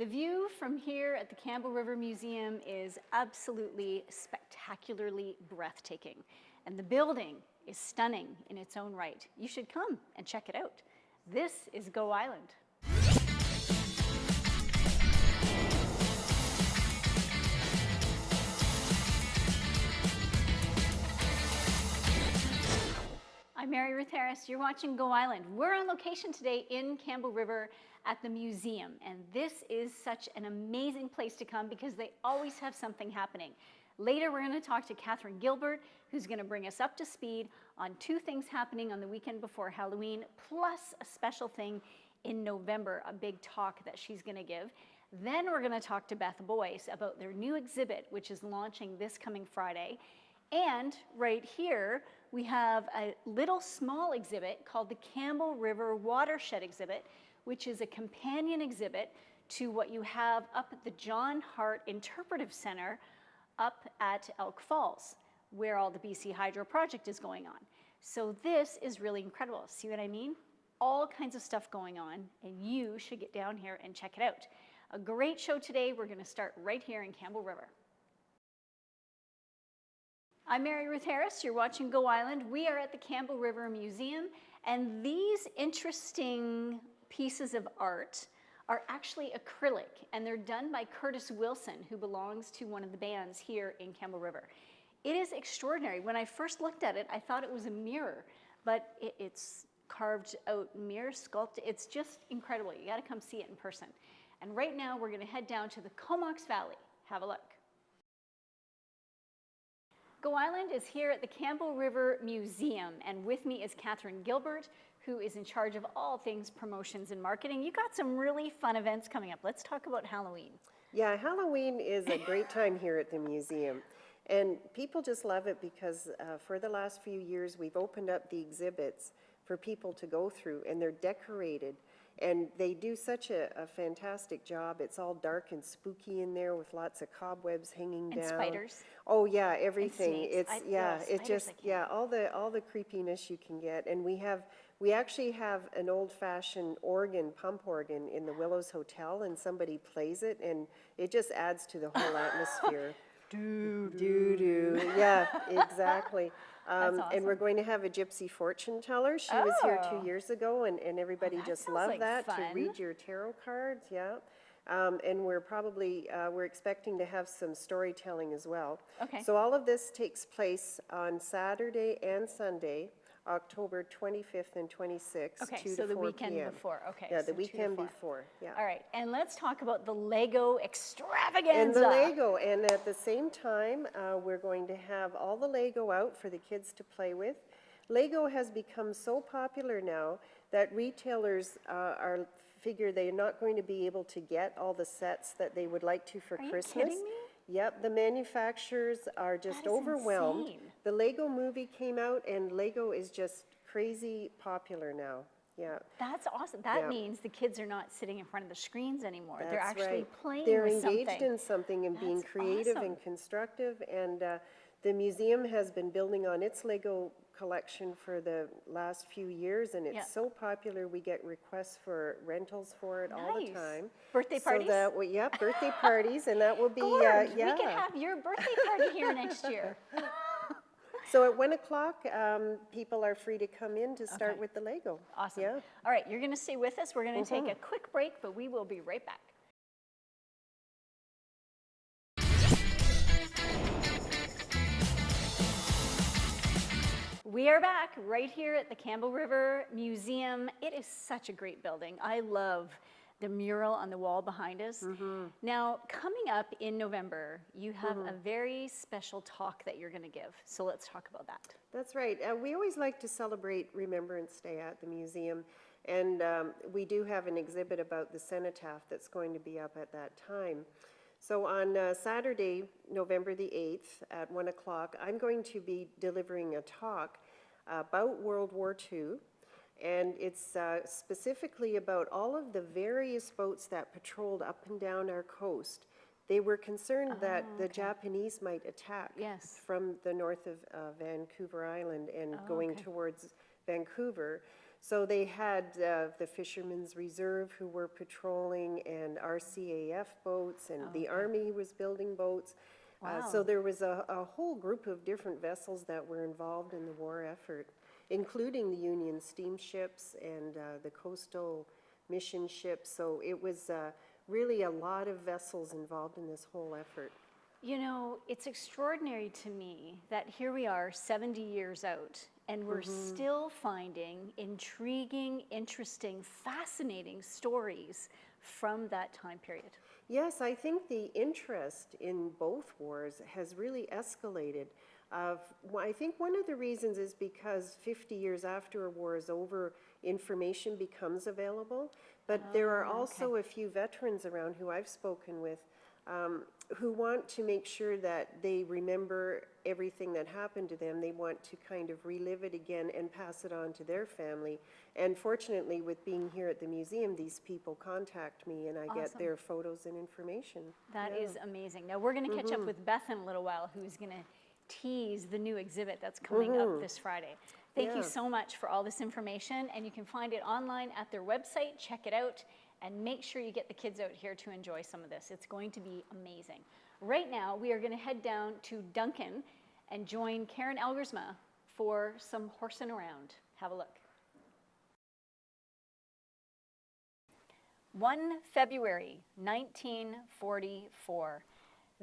The view from here at the Campbell River Museum is absolutely spectacularly breathtaking, and the building is stunning in its own right. You should come and check it out. This is Go Island. I'm Mary Ruth Harris. You're watching Go Island. We're on location today in Campbell River at the museum, and this is such an amazing place to come because they always have something happening. Later, we're going to talk to Catherine Gilbert, who's going to bring us up to speed on two things happening on the weekend before Halloween, plus a special thing in November, a big talk that she's going to give. Then we're going to talk to Beth Boyce about their new exhibit, which is launching this coming Friday. And right here, we have a little small exhibit called the Campbell River Watershed Exhibit, which is a companion exhibit to what you have up at the John Hart Interpretive Center up at Elk Falls, where all the BC Hydro project is going on. So this is really incredible. See what I mean? All kinds of stuff going on, and you should get down here and check it out. A great show today. We're going to start right here in Campbell River. I'm Mary Ruth Harris. You're watching Go Island. We are at the Campbell River Museum, and these interesting pieces of art are actually acrylic, and they're done by Curtis Wilson, who belongs to one of the bands here in Campbell River. It is extraordinary. When I first looked at it, I thought it was a mirror, but it's carved out mirror sculpted. It's just incredible. You got to come see it in person. And right now, we're going to head down to the Comox Valley. Have a look. Go Island is here at the Campbell River Museum, and with me is Catherine Gilbert, who is in charge of all things promotions and marketing. You got some really fun events coming up. Let's talk about Halloween. Yeah, Halloween is a great time here at the museum, and people just love it because for the last few years we've opened up the exhibits for people to go through, and they're decorated. And they do such a fantastic job. It's all dark and spooky in there with lots of cobwebs hanging down. And spiders. Oh yeah, everything. And It's snakes. it just all the creepiness you can get. And we actually have an old-fashioned organ, pump organ in the Willows Hotel, and somebody plays it, and it just adds to the whole atmosphere. Do. Yeah, exactly. That's awesome. And we're going to have a gypsy fortune teller. She was here 2 years ago, and everybody just loved like that, fun. to read your tarot cards, yeah. And we're probably, we're expecting to have some storytelling as well. Okay. So all of this takes place on Saturday and Sunday, October 25th and 26th, Okay, 2 so to the 4 weekend p.m. before. Okay. Yeah, so the 2 to weekend 4. before, yeah. All right, and let's talk about the Lego extravaganza. And the Lego, and at the same time, we're going to have all the Lego out for the kids to play with. Lego has become so popular now that retailers figure they're not going to be able to get all the sets that they would like to for Christmas. Are you kidding me? Yep, the manufacturers are just overwhelmed. Insane. The Lego movie came out, and Lego is just crazy popular now. Yeah. That's awesome. That means the kids are not sitting in front of the screens anymore. They're That's actually right. playing They're with engaged something. in something and being That's creative awesome. and constructive. And the museum has been building on its Lego collection for the last few years, and it's so popular we get requests for rentals for it all the time. Birthday parties? So that, yeah, birthday parties, and that will be, Gord, yeah. we can have your birthday party here next year. So at 1 o'clock, people are free to come in to start Okay. with the Lego. Awesome. Yeah. All right, you're going to stay with us. We're going to take a quick break, but we will be right back. We are back right here at the Campbell River Museum. It is such a great building. I love the mural on the wall behind us. Now, coming up in November, you have a very special talk that you're going to give. So let's talk about that. That's right. We always like to celebrate Remembrance Day at the museum, and we do have an exhibit about the cenotaph that's going to be up at that time. So on Saturday, November the 8th at 1 o'clock, I'm going to be delivering a talk about World War II, and it's specifically about all of the various boats that patrolled up and down our coast. They were concerned that the Japanese might attack from the north of Vancouver Island and going towards Vancouver. So they had the Fishermen's Reserve who were patrolling, and RCAF boats, and the Army was building boats. So Wow. there was a whole group of different vessels that were involved in the war effort, including the Union steamships and the coastal mission ships. So it was really a lot of vessels involved in this whole effort. You know, it's extraordinary to me that here we are 70 years out and we're still finding intriguing, interesting, fascinating stories from that time period. Yes, I think the interest in both wars has really escalated. I think one of the reasons is because 50 years after a war is over, information becomes available. But there are also a few veterans around who I've spoken with who want to make sure that they remember everything that happened to them. They want to kind of relive it again and pass it on to their family. And fortunately, with being here at the museum, these people contact me and I get their photos and information. That is amazing. Now we're going to catch up with Beth in a little while, who's going to tease the new exhibit that's coming up this Friday. Thank you so much for all this information, and you can find it online at their website. Check it out, and make sure you get the kids out here to enjoy some of this. It's going to be amazing. Right now, we are going to head down to Duncan and join Karen Elgersma for some horsing around. Have a look. 1 February 1944.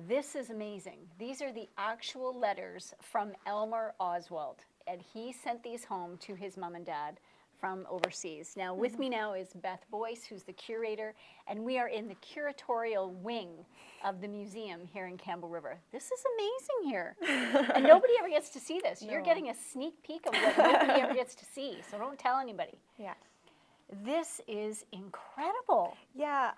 This is amazing. These are the actual letters from Elmer Oswald, and he sent these home to his mom and dad from overseas. Now with me now is Beth Boyce, who's the curator, and we are in the curatorial wing of the museum here in Campbell River. This is amazing here. And nobody ever gets to see this. You're getting a sneak peek of what nobody ever gets to see, so don't tell anybody. Yeah. This is incredible. Yeah,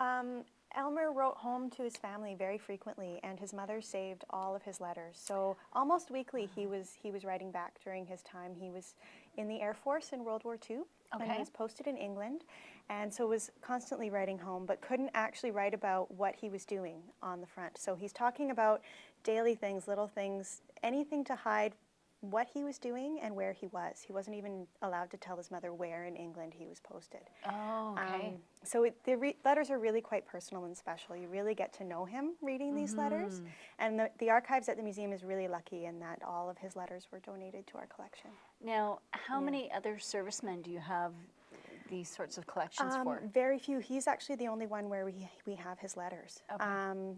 Elmer wrote home to his family very frequently, and his mother saved all of his letters. So almost weekly, he was writing back during his time. He was in the Air Force in World War II, and he was posted in England, and so was constantly writing home, but couldn't actually write about what he was doing on the front. So he's talking about daily things, little things, anything to hide what he was doing and where he was. He wasn't even allowed to tell his mother where in England he was posted. Oh, okay. So the letters are really quite personal and special. You really get to know him reading these letters. And the archives at the museum is really lucky in that all of his letters were donated to our collection. Now, how many other servicemen do you have these sorts of collections for? Very few. He's actually the only one where we have his letters. Okay.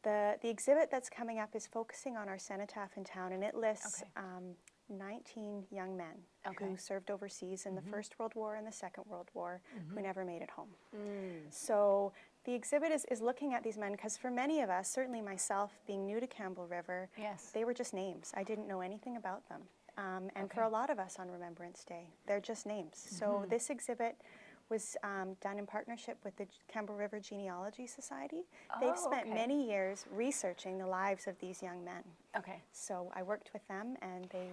The exhibit that's coming up is focusing on our cenotaph in town, and it lists 19 young men who served overseas in the First World War and the Second World War who never made it home. So the exhibit is looking at these men because for many of us, certainly myself being new to Campbell River, they were just names. I didn't know anything about them. And for a lot of us on Remembrance Day, they're just names. So this exhibit was done in partnership with the Campbell River Genealogy Society. They've spent many years researching the lives of these young men. Okay. So I worked with them, and they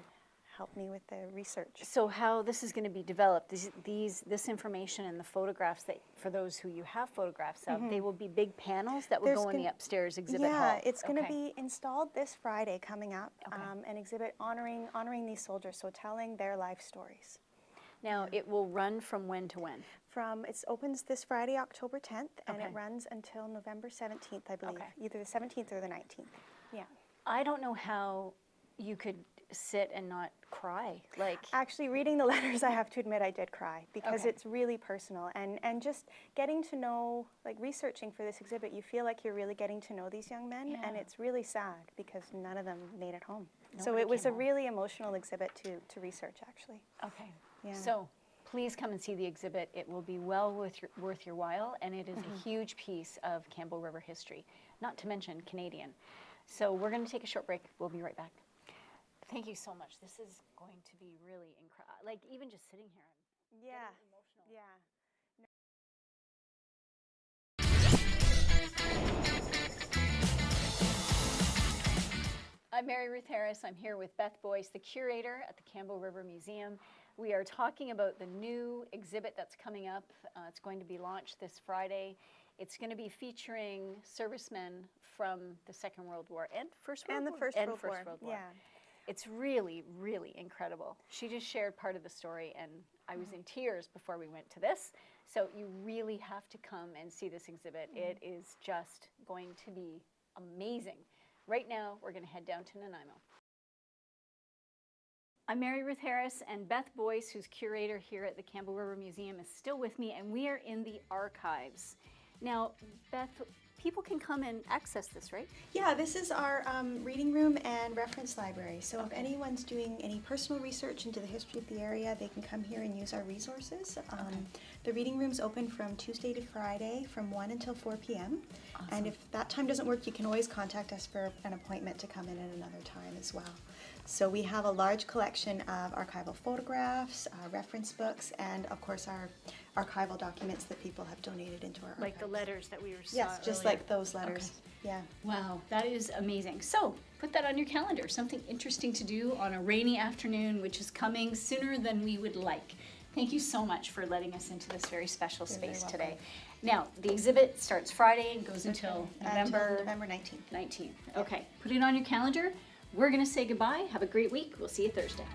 helped me with the research. So how this is going to be developed, this information and the photographs, that for those who you have photographs of, they will be big panels that will go in the upstairs exhibit hall? Yeah, it's going to be installed this Friday coming up, an exhibit honoring these soldiers, so telling their life stories. Now, it will run from when to when? It opens this Friday, October 10th, and it runs until November 17th, I believe. Either the 17th or the 19th. Yeah. I don't know how you could sit and not cry. Actually, reading the letters, I have to admit I did cry because it's really personal. And just getting to know, researching for this exhibit, you feel like you're really getting to know these young men, and it's really sad because none of them made it home. So it was a really emotional exhibit to research, actually. Okay. Yeah. So please come and see the exhibit. It will be well worth your while, and it is a huge piece of Campbell River history, not to mention Canadian. So we're going to take a short break. We'll be right back. Thank you so much. This is going to be really incredible. Even just sitting here, I'm getting emotional. Yeah. I'm Mary Ruth Harris. I'm here with Beth Boyce, the curator at the Campbell River Museum. We are talking about the new exhibit that's coming up. It's going to be launched this Friday. It's going to be featuring servicemen from the Second World War and First World War. And the First World War. Yeah. It's really, really incredible. She just shared part of the story, and I was in tears before we went to this. So you really have to come and see this exhibit. It is just going to be amazing. Right now, we're going to head down to Nanaimo. I'm Mary Ruth Harris, and Beth Boyce, who's curator here at the Campbell River Museum, is still with me, and we are in the archives. Now, Beth, people can come and access this, right? Yeah, this is our reading room and reference library. So if anyone's doing any personal research into the history of the area, they can come here and use our resources. The reading room's open from Tuesday to Friday from 1 until 4 p.m. And if that time doesn't work, you can always contact us for an appointment to come in at another time as well. So we have a large collection of archival photographs, reference books, and of course our archival documents that people have donated into our archives. Like the letters that we were saw Yes, just earlier. like those letters. Yeah. Wow, that is amazing. So put that on your calendar, something interesting to do on a rainy afternoon, which is coming sooner than we would like. Thank you so much for letting us into this very special You're very space welcome. today. Now, the exhibit starts Friday and goes until November November 19th. 19th. Okay, put it on your calendar. We're going to say goodbye. Have a great week. We'll see you Thursday.